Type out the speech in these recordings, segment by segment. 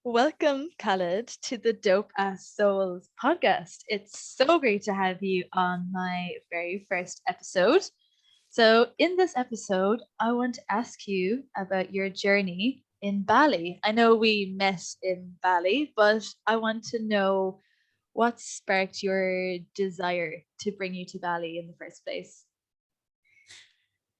Welcome, Khaled, to the Dope Ass Souls podcast. It's so great to have you on my very first episode. So, in this episode, I want to ask you about your journey in Bali. I know we met in Bali, but I want to know what sparked your desire to bring you to Bali in the first place.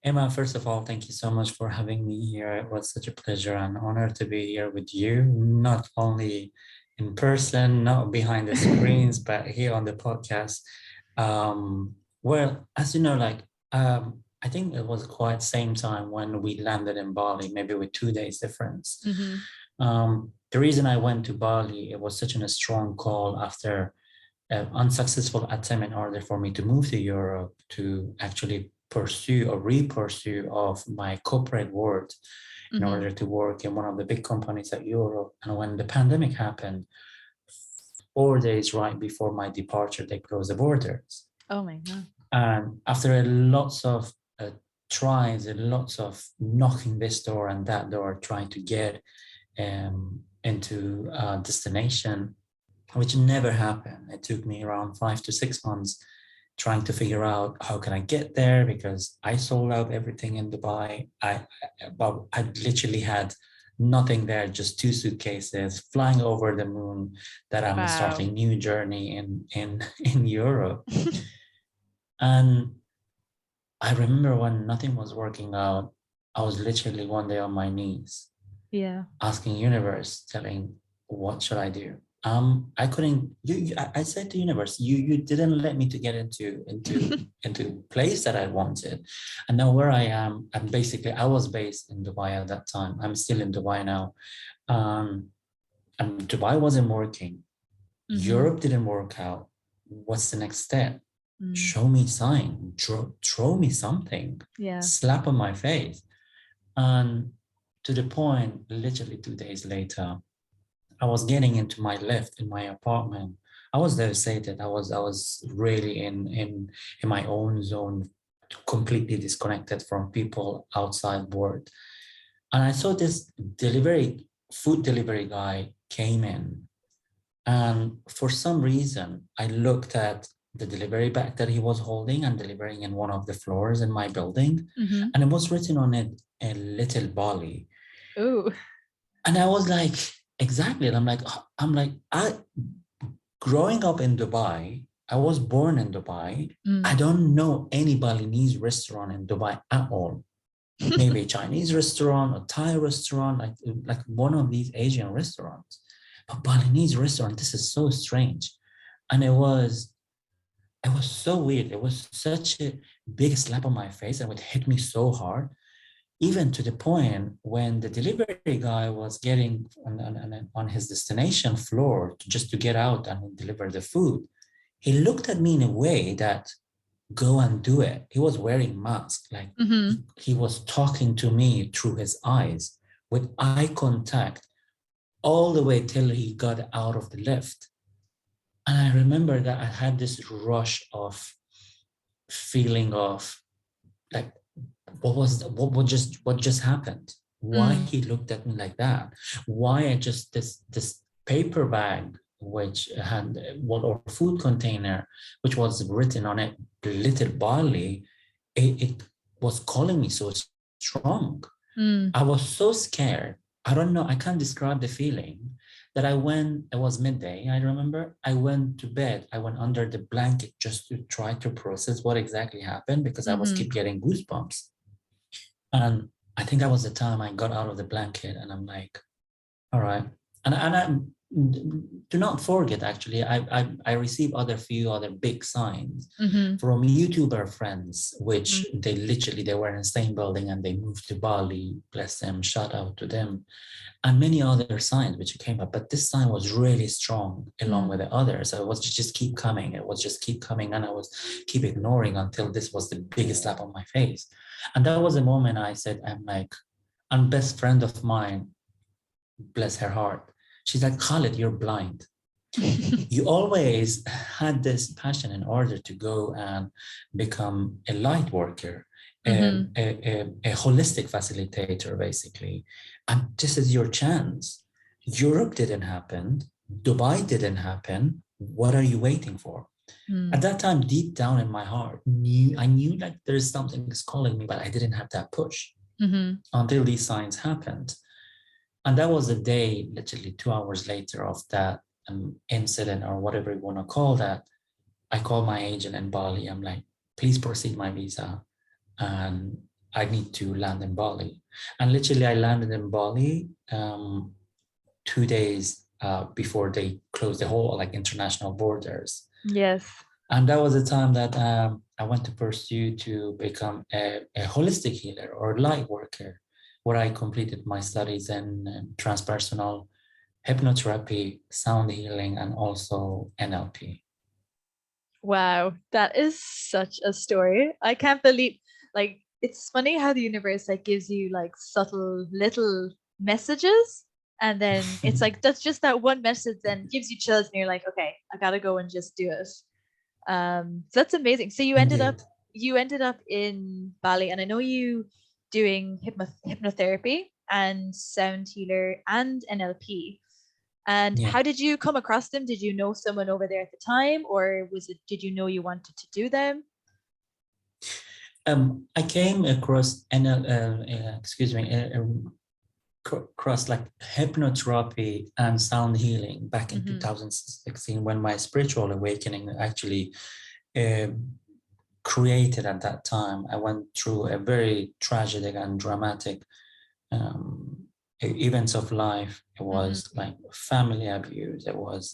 Emma, first of all, thank you so much for having me here. It was such a pleasure and honor to be here with you, not only in person, not behind the screens, but here on the podcast. Well, as you know, I think it was quite same time when we landed in Bali, maybe with 2 days difference. Mm-hmm. The reason I went to Bali, it was such a strong call after an unsuccessful attempt in order for me to move to Europe to actually pursue or re-pursue of my corporate world in Mm-hmm. order to work in one of the big companies at Europe. And when the pandemic happened, 4 days right before my departure, they closed the borders. Oh my God. And after a lots of tries and lots of knocking this door and that door, trying to get into a destination, which never happened. It took me around 5 to 6 months trying to figure out how can I get there because I sold out everything in Dubai. I literally had nothing there, just 2 suitcases, flying over the moon. That I'm starting Wow. a new journey in Europe. And I remember when nothing was working out, I was literally one day on my knees Yeah. asking universe, telling, what should I do? I couldn't. I said to universe, you didn't let me to get into place that I wanted, and now where I am, I'm basically I was based in Dubai at that time. I'm still in Dubai now, um, and Dubai wasn't working. Mm-hmm. Europe didn't work out. What's the next step? Mm. Show me sign. Throw me something. Yeah. Slap on my face. And to the point, literally 2 days later, I was getting into my lift in my apartment. I was devastated. I was really in my own zone, completely disconnected from people outside world. And I saw this food delivery guy came in. And for some reason, I looked at the delivery bag that he was holding and delivering in one of the floors in my building. Mm-hmm. And it was written on it, a little Bali. Ooh. And I was like, exactly. And I growing up in Dubai, I was born in Dubai. I Mm. don't know any Balinese restaurant in Dubai at all. Maybe a Chinese restaurant, a Thai restaurant, like one of these Asian restaurants. But Balinese restaurant, this is so strange. And it was so weird. It was such a big slap on my face and it hit me so hard, even to the point when the delivery guy was getting on his destination floor just to get out and deliver the food. He looked at me in a way that go and do it. He was wearing mask, like Mm-hmm. he was talking to me through his eyes with eye contact all the way till he got out of the lift. And I remember that I had this rush of feeling of like what just happened, why Mm. he looked at me like that, why I just this paper bag which had what or food container which was written on it little Bali, it was calling me so strong. Mm. I was so scared. I don't know, I can't describe the feeling that I went, it was midday, I remember. I went to bed. I went under the blanket just to try to process what exactly happened because I was Mm-hmm. keep getting goosebumps. And I think that was the time I got out of the blanket and I'm like, all right. And I do not forget, actually, I received other few other big signs Mm-hmm. from YouTuber friends, Mm. which they were in the same building and they moved to Bali, bless them, shout out to them, and many other signs which came up. But this sign was really strong along Mm. with the others. So it was just keep coming. It was just keep coming. And I was keep ignoring until this was the biggest slap on my face. And that was the moment I said, I'm like, and best friend of mine, bless her heart, she's like, Khaled, you're blind. You always had this passion in order to go and become a light worker, Mm-hmm. a holistic facilitator, basically. And this is your chance. Europe didn't happen. Dubai didn't happen. What are you waiting for? At Mm. that time, deep down in my heart, I knew like there's something that's calling me, but I didn't have that push Mm-hmm. until these signs happened. And that was the day, literally 2 hours later of that incident or whatever you want to call that. I called my agent in Bali. I'm like, please proceed my visa. And I need to land in Bali. And literally, I landed in Bali 2 days before they closed the whole like international borders. Yes. And that was the time that I went to pursue to become a holistic healer or light worker, where I completed my studies in transpersonal hypnotherapy, sound healing, and also NLP. Wow, that is such a story. I can't believe, like, it's funny how the universe like gives you like subtle little messages, and then it's like that's just that one message then gives you chills, and you're like, okay, I gotta go and just do it. So that's amazing. So Indeed. you ended up in Bali, and I know you doing hypnotherapy and sound healer and NLP. And Yeah. how did you come across them? Did you know someone over there at the time, or was it did you know you wanted to do them? I came across across like hypnotherapy and sound healing back in Mm-hmm. 2016 when my spiritual awakening actually uh, created at that time. I went through a very tragic and dramatic um, events of life. It Mm-hmm. was like family abuse. It was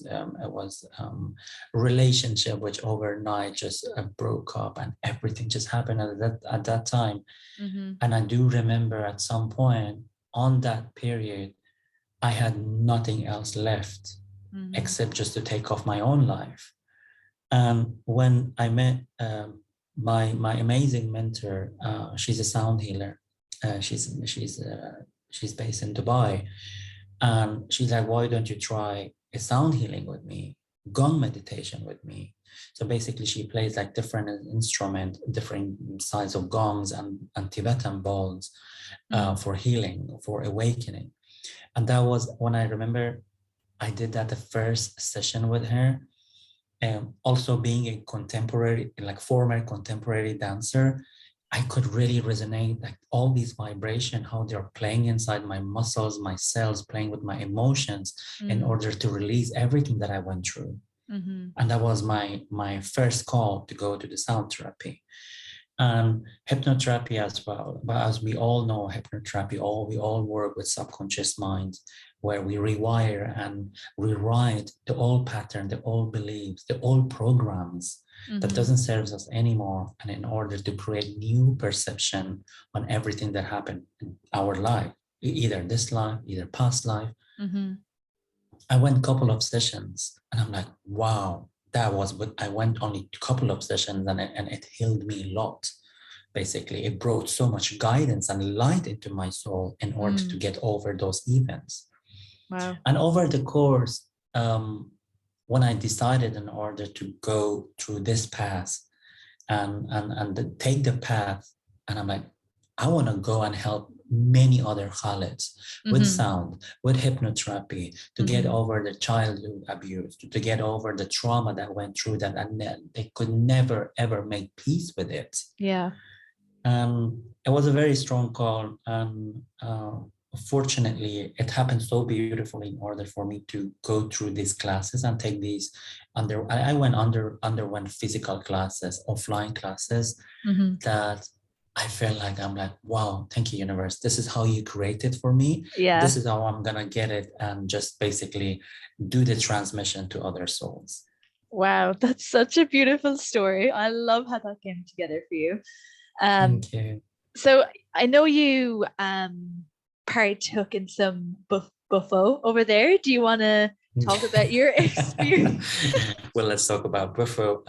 relationship which overnight just broke up, and everything just happened at that time. Mm-hmm. And I do remember at some point on that period, I had nothing else left Mm-hmm. except just to take off my own life. And when I met my amazing mentor, she's a sound healer. She's based in Dubai, and she's like, "Why don't you try a sound healing with me, gong meditation with me?" So basically, she plays like different instrument, different size of gongs and Tibetan bowls Mm-hmm. for healing, for awakening. And that was when I remember I did that the first session with her. Also being a contemporary, like former contemporary dancer, I could really resonate like all these vibration, how they're playing inside my muscles, my cells, playing with my emotions in Mm-hmm. order to release everything that I went through. Mm-hmm. And that was my first call to go to the sound therapy and hypnotherapy as well. But as we all know, hypnotherapy, we all work with subconscious minds, where we rewire and rewrite the old pattern, the old beliefs, the old programs that Mm-hmm. doesn't serve us anymore. And in order to create new perception on everything that happened in our life, either this life, either past life. Mm-hmm. I went a couple of sessions and I'm like, wow, that was what I went only a couple of sessions and it healed me a lot. Basically, it brought so much guidance and light into my soul in order to Mm. get over those events. Wow. And over the course, when I decided in order to go through this path and take the path, and I'm like, I want to go and help many other Khaleds with Mm-hmm. sound, with hypnotherapy, to get Mm-hmm. over the childhood abuse, to get over the trauma that went through that, and they could never ever make peace with it. Yeah. It was a very strong call, and fortunately, it happened so beautifully in order for me to go through these classes and take these I underwent physical classes, offline classes Mm-hmm. that I felt like I'm like, wow, thank you, universe. This is how you created for me. Yeah. This is how I'm gonna get it and just basically do the transmission to other souls. Wow, that's such a beautiful story. I love how that came together for you. Um, Thank you. so I know you partook in some buffo over there. Do you want to talk about your experience? Well, let's talk about Bufo.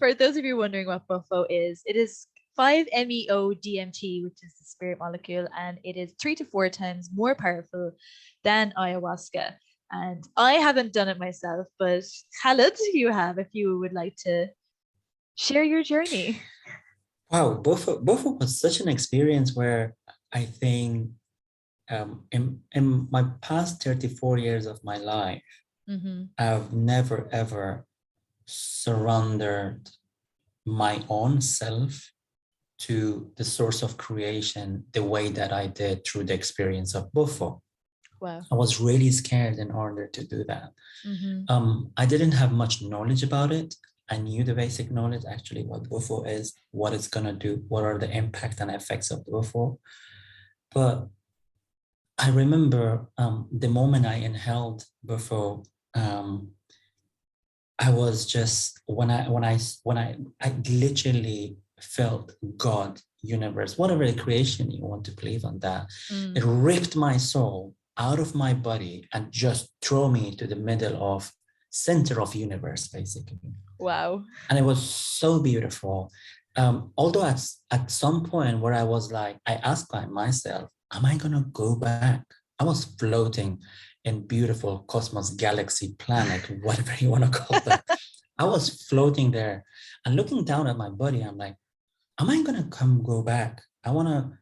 For those of you wondering what Bufo is, it is 5-MeO-DMT, which is the spirit molecule, and it is 3 to 4 times more powerful than ayahuasca. And I haven't done it myself, but Khaled, you have, if you would like to share your journey. Wow, Bufo was such an experience where I think in my past 34 years of my life, I've never ever surrendered my own self to the source of creation the way that I did through the experience of Bufo. Wow. I was really scared in order to do that. I didn't have much knowledge about it. I knew the basic knowledge, actually, what Bufo is, what it's going to do, what are the impact and effects of Bufo. But I remember the moment I inhaled Bufo, I was just, when I literally felt God, universe, whatever the creation you want to believe on that, it ripped my soul out of my body and just threw me to the middle of center of universe, basically. Wow. And it was so beautiful. Although at some point where I was like, I asked myself, am I gonna go back? I was floating in beautiful cosmos, galaxy, planet, whatever you want to call that. I was floating there and looking down at my body. I'm like, am I gonna go back? I wanna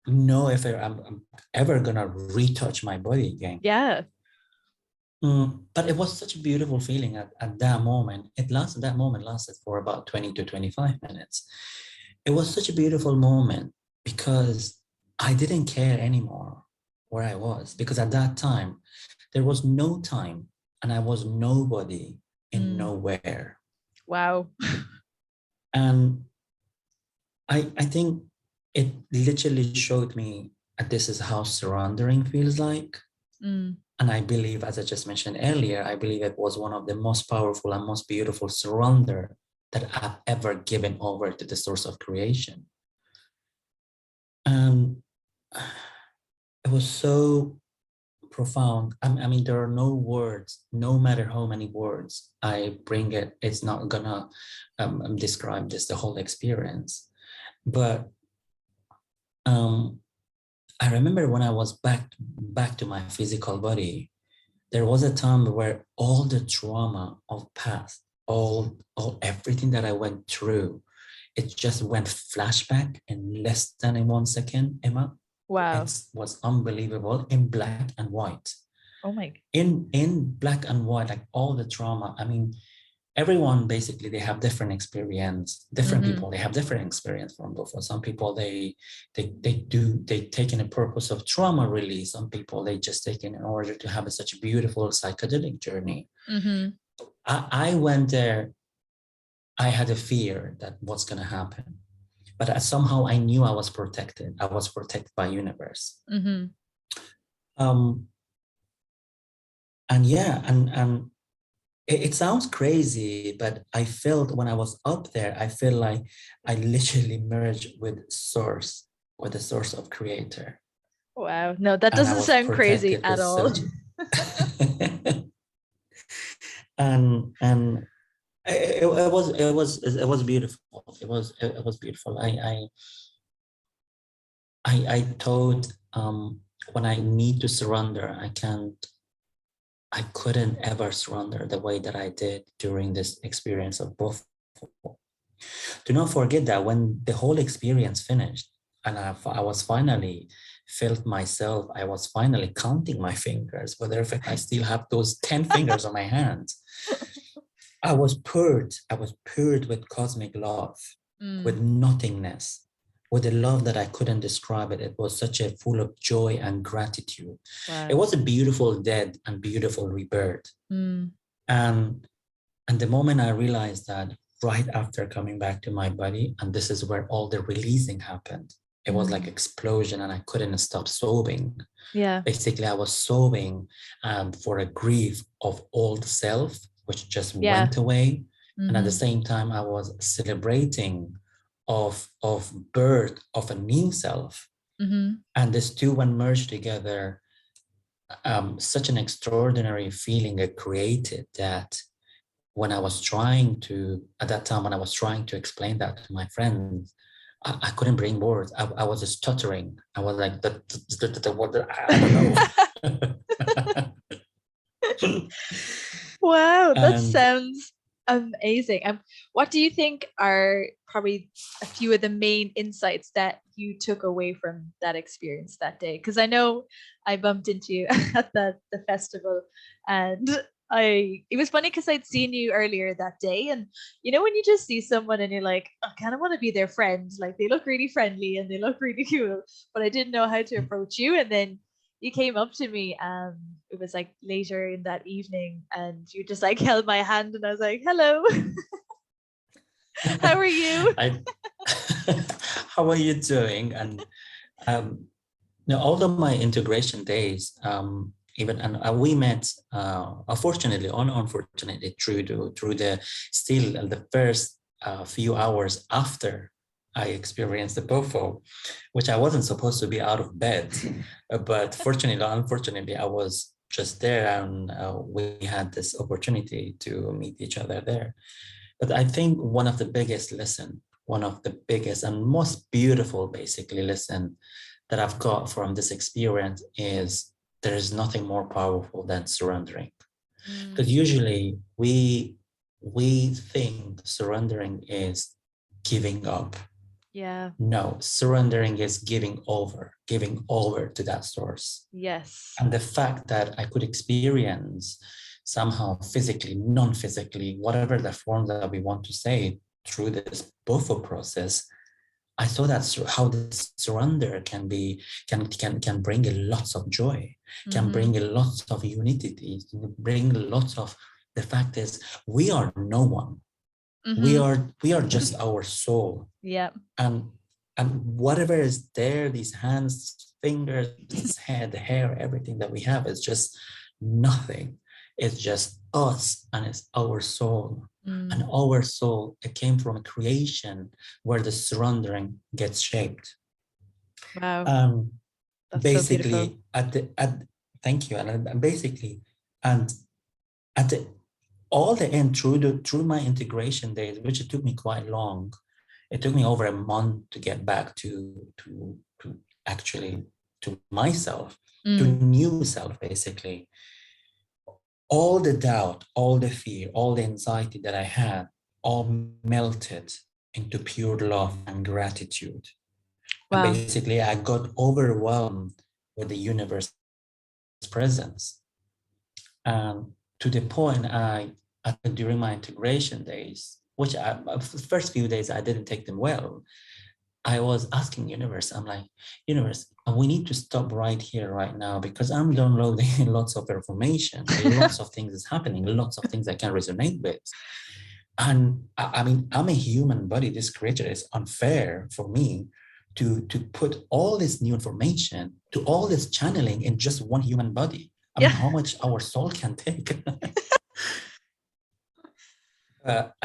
know if I'm ever gonna retouch my body again. Yeah. But it was such a beautiful feeling at that moment. That moment lasted for about 20 to 25 minutes. It was such a beautiful moment because I didn't care anymore where I was, because at that time there was no time and I was nobody in nowhere. Wow. And I think it literally showed me that this is how surrendering feels like. And I believe, as I just mentioned earlier, I believe it was one of the most powerful and most beautiful surrender that I've ever given over to the source of creation. And it was so profound. I mean, there are no words, no matter how many words I bring it, it's not gonna describe this, the whole experience. But I remember when I was back to my physical body, there was a time where all the trauma of past, all everything that I went through, it just went flashback in less than in 1 second, Emma. Wow. It was unbelievable in black and white. Oh my. In black and white, like all the trauma. I mean, everyone basically, they have different experience. Different people, they have different experience from Bufo. Some people they take in a purpose of trauma release. Some people they just take in order to have such a beautiful psychedelic journey. I went there. I had a fear that what's going to happen, but somehow I knew I was protected. I was protected by universe. And yeah, and it sounds crazy, but I felt when I was up there, I feel like I literally merged with source, with the source of creator. Wow. No, that doesn't sound crazy at all. and it was beautiful. It was beautiful. I thought when I need to surrender, I couldn't ever surrender the way that I did during this experience of Bufo. Do not forget that when the whole experience finished and I was finally felt myself, I was finally counting my fingers, whether if I still have those 10 fingers on my hands. I was poured with cosmic love, with nothingness, with a love that I couldn't describe it. It was such a full of joy and gratitude. Wow. It was a beautiful death and beautiful rebirth. And the moment I realized that, right after coming back to my body, and this is where all the releasing happened. It was like explosion and I couldn't stop sobbing. Yeah. Basically, I was sobbing for a grief of old self, which just went away. And at the same time, I was celebrating of birth of a new self. And these two, when merged together, such an extraordinary feeling it created that when I was trying to, at that time, when I was trying to explain that to my friends, I couldn't bring words. I was just stuttering. I was like, I don't know. Wow, that sounds amazing. What do you think are probably a few of the main insights that you took away from that experience that day? Because I know I bumped into you at the festival, and it was funny because I'd seen you earlier that day, and you know when you just see someone and you're like, I kind of want to be their friend, like they look really friendly and they look really cool, but I didn't know how to approach you, and then you came up to me, it was like later in that evening, and you just like held my hand, and I was like, hello. How are you? I, how are you doing? And now, all of my integration days, even and we met, unfortunately, unfortunately, through the still the first few hours after I experienced the Bufo, which I wasn't supposed to be out of bed, but fortunately, unfortunately, I was just there, and we had this opportunity to meet each other there. But I think one of the biggest and most beautiful, basically, lesson that I've got from this experience is there is nothing more powerful than surrendering. Because usually we think surrendering is giving up. Yeah. No, surrendering is giving over to that source. Yes. And the fact that I could experience somehow physically, non-physically, whatever the form that we want to say through this Bufo process, I saw that how the surrender can bring a lots of joy, can bring a lots of unity, bring lots of the fact is we are no one. We are just our soul. Yeah. And whatever is there, these hands, fingers, this head, the hair, everything that we have is just nothing. It's just us, and it's our soul. And our soul, it came from a creation where the surrendering gets shaped. Wow. That's so beautiful. Basically, thank you. And basically, and at the all the end, through my integration days, which it took me quite long, it took me over a month to get back to actually to myself, to new self, basically. All the doubt, all the fear, all the anxiety that I had, all melted into pure love and gratitude. And Wow. basically, I got overwhelmed with the universe presence. To the point during my integration days, which the first few days I didn't take them well, I was asking universe, I'm like, universe, we need to stop right here, right now, because I'm downloading lots of information, lots of things is happening, lots of things I can resonate with. And I mean, I'm a human body. This creature is unfair for me to put all this new information, to all this channeling in just one human body. I mean, how much our soul can take.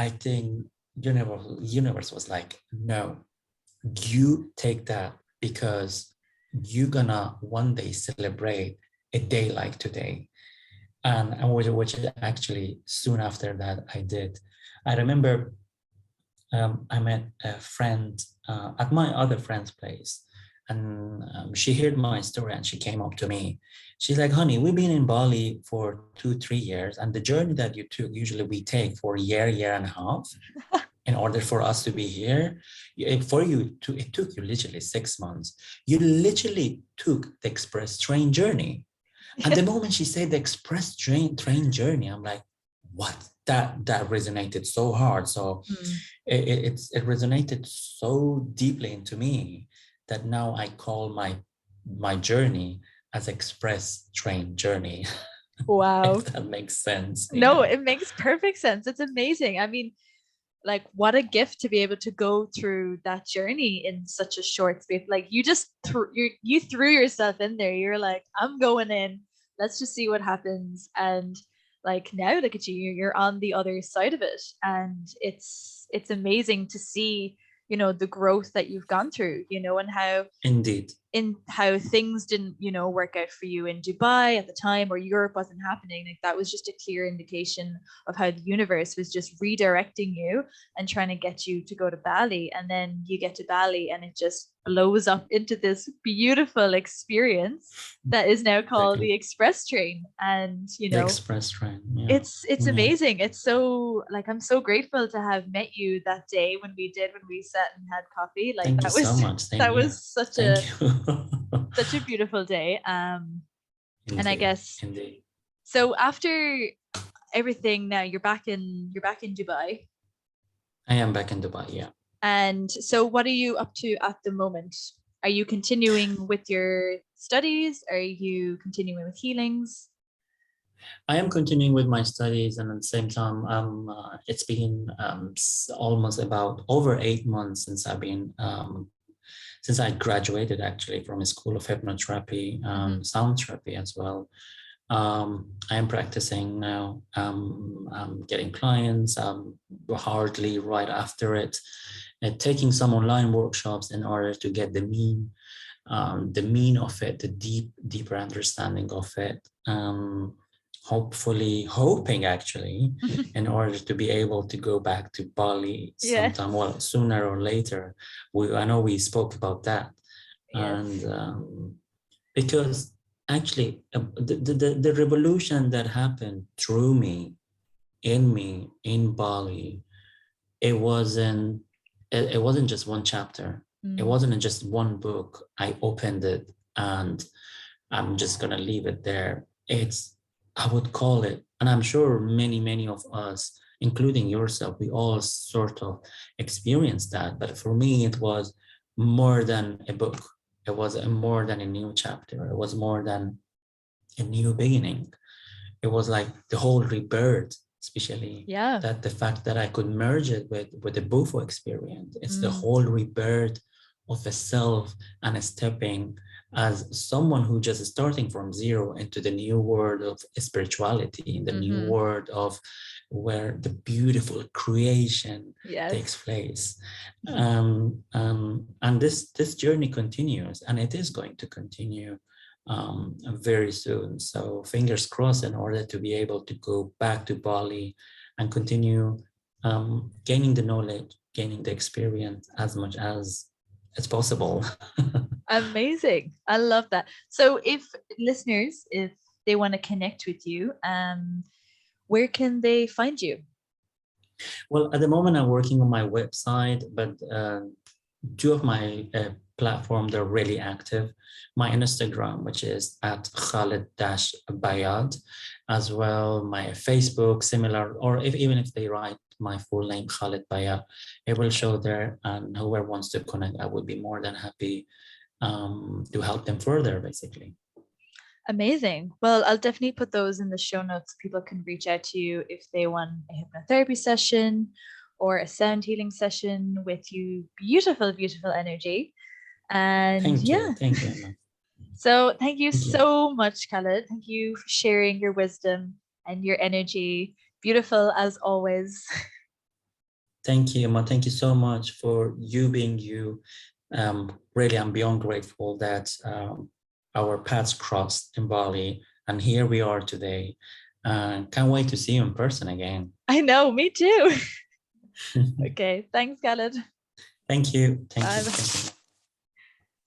I think universe was like, no, you take that, because you're gonna one day celebrate a day like today. And which actually soon after that I did. I remember I met a friend at my other friend's place, and she heard my story and she came up to me. She's like, honey, we've been in Bali for 2-3 years, and the journey that you took, usually we take for a year and a half in order for us to be here. It took you literally 6 months. You literally took the express train journey. And the moment she said the express train journey, I'm like, what? That resonated so hard. So it resonated so deeply into me that now I call my journey as express train journey. Wow. If that makes sense. No, it makes perfect sense. It's amazing. I mean, like what a gift to be able to go through that journey in such a short space. Like you just you threw yourself in there. You're like, I'm going in. Let's just see what happens. And like now look at you, you're on the other side of it, and it's amazing to see, you know, the growth that you've gone through, you know, and how Indeed. in how things didn't, work out for you in Dubai at the time, or Europe wasn't happening. Like that was just a clear indication of how the universe was just redirecting you and trying to get you to go to Bali. And then you get to Bali and it just blows up into this beautiful experience that is now called the Exactly. express train. And The express train. Yeah. it's Yeah. amazing. It's so, like, I'm so grateful to have met you that day when we sat and had coffee. Like Thank you that so was much. Same that here. was Thank you. such a beautiful day. And I Indeed. guess Indeed. so after everything, now you're back in Dubai. I am back in Dubai. Yeah. And so what are you up to at the moment? Are you continuing with your studies? Are you continuing with healings? I am continuing with my studies, and at the same time, it's been almost about over 8 months since I graduated actually from a school of hypnotherapy, sound therapy as well. I am practicing now. I'm getting clients. Hardly right after it, and taking some online workshops in order to get the mean of it, the deeper understanding of it. Hopefully, hoping actually, in order to be able to go back to Bali Yes. sometime, well, sooner or later. I know we spoke about that, Yes. and because actually the revolution that happened through me, in Bali, it wasn't it wasn't just one chapter. It wasn't just one book. I opened it and I'm just gonna leave it there. I would call it, and I'm sure many of us, including yourself, we all sort of experienced that. But for me, it was more than a book. It was more than a new chapter. It was more than a new beginning. It was like the whole rebirth, especially Yeah. that the fact that I could merge it with the Bufo experience. It's the whole rebirth of a self and a stepping as someone who just starting from zero into the new world of spirituality, in the new world of where the beautiful creation takes place. And this journey continues, and it is going to continue very soon. So fingers crossed, in order to be able to go back to Bali and continue gaining the knowledge, gaining the experience as much as it's possible. Amazing. I love that. So if listeners, if they want to connect with you, where can they find you? Well, at the moment I'm working on my website, but two of my platforms are really active. My Instagram, which is at Khaled-Bayad, as well my Facebook, similar, or even if they write my full name, Khaled Bayad, it will show there, and whoever wants to connect, I would be more than happy to help them further, basically. Amazing. Well, I'll definitely put those in the show notes. People can reach out to you if they want a hypnotherapy session or a sound healing session with you. Beautiful, beautiful energy. And Thank yeah. you. Thank you, Emma. So thank you Thank you. so much, Khaled. Thank you for sharing your wisdom and your energy. Beautiful as always. Thank you, Emma. Thank you so much for you being you. Really, I'm beyond grateful that our paths crossed in Bali, and here we are today. Can't wait to see you in person again. I know, me too. Okay, thanks, Khaled. Thank you. Thank Bye. you. Thank you.